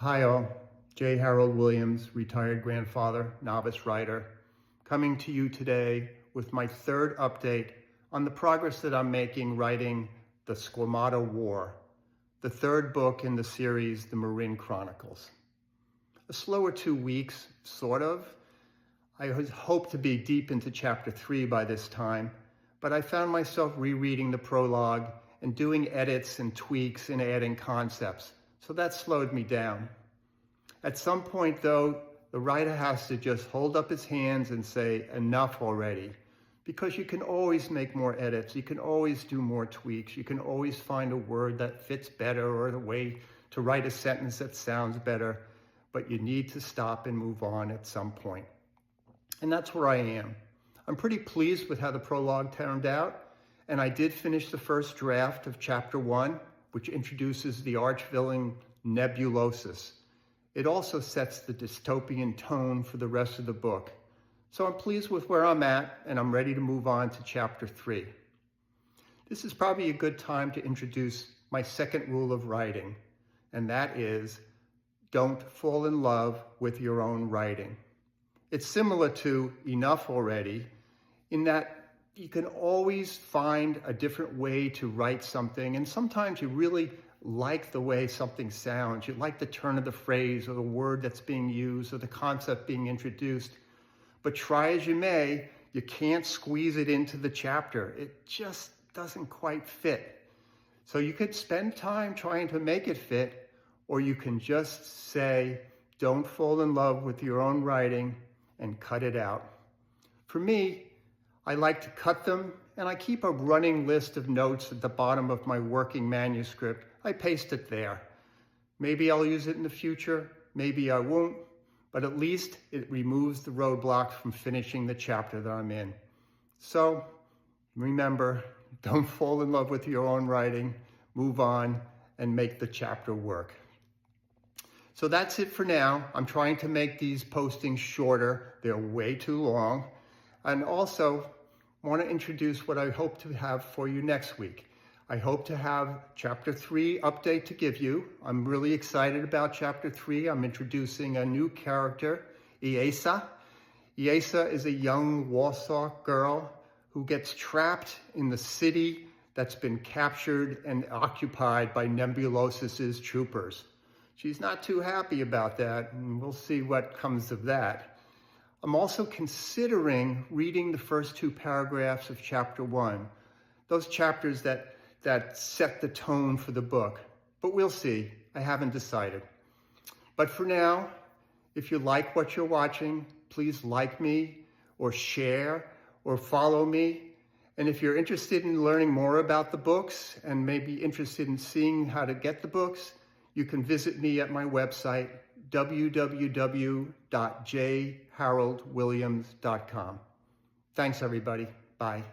Hi all, J. Harold Williams, retired grandfather, novice writer, coming to you today with my third update on the progress that I'm making writing The Squamata War, the third book in the series, The Marin Chronicles. A slower 2 weeks, sort of. I hoped to be deep into chapter 3 by this time, but I found myself rereading the prologue and doing edits and tweaks and adding concepts. So that slowed me down. At some point, though, the writer has to just hold up his hands and say, enough already. Because you can always make more edits, you can always do more tweaks, you can always find a word that fits better or a way to write a sentence that sounds better, but you need to stop and move on at some point. And that's where I am. I'm pretty pleased with how the prologue turned out, and I did finish the first draft of chapter 1, which introduces the arch-villain Nebulosus. It also sets the dystopian tone for the rest of the book. So I'm pleased with where I'm at, and I'm ready to move on to chapter 3. This is probably a good time to introduce my second rule of writing, and that is, don't fall in love with your own writing. It's similar to enough already, in that you can always find a different way to write something, and sometimes you really like the way something sounds. You like the turn of the phrase or the word that's being used or the concept being introduced. But try as you may, you can't squeeze it into the chapter. It just doesn't quite fit. So you could spend time trying to make it fit, or you can just say, don't fall in love with your own writing and cut it out. For me, I like to cut them, and I keep a running list of notes at the bottom of my working manuscript. I paste it there. Maybe I'll use it in the future, maybe I won't, but at least it removes the roadblocks from finishing the chapter that I'm in. So remember, don't fall in love with your own writing, move on, and make the chapter work. So that's it for now. I'm trying to make these postings shorter. They're way too long. And also want to introduce what I hope to have for you next week. I hope to have chapter 3 update to give you. I'm really excited about chapter 3. I'm introducing a new character, Iesa. Iesa is a young Warsaw girl who gets trapped in the city that's been captured and occupied by Nebulosus's troopers. She's not too happy about that, and we'll see what comes of that. I'm also considering reading the first 2 paragraphs of chapter 1, those chapters that set the tone for the book. But we'll see. I haven't decided. But for now, if you like what you're watching, please like me or share or follow me. And if you're interested in learning more about the books and maybe interested in seeing how to get the books, you can visit me at my website, www.jharoldwilliams.com. Thanks, everybody. Bye.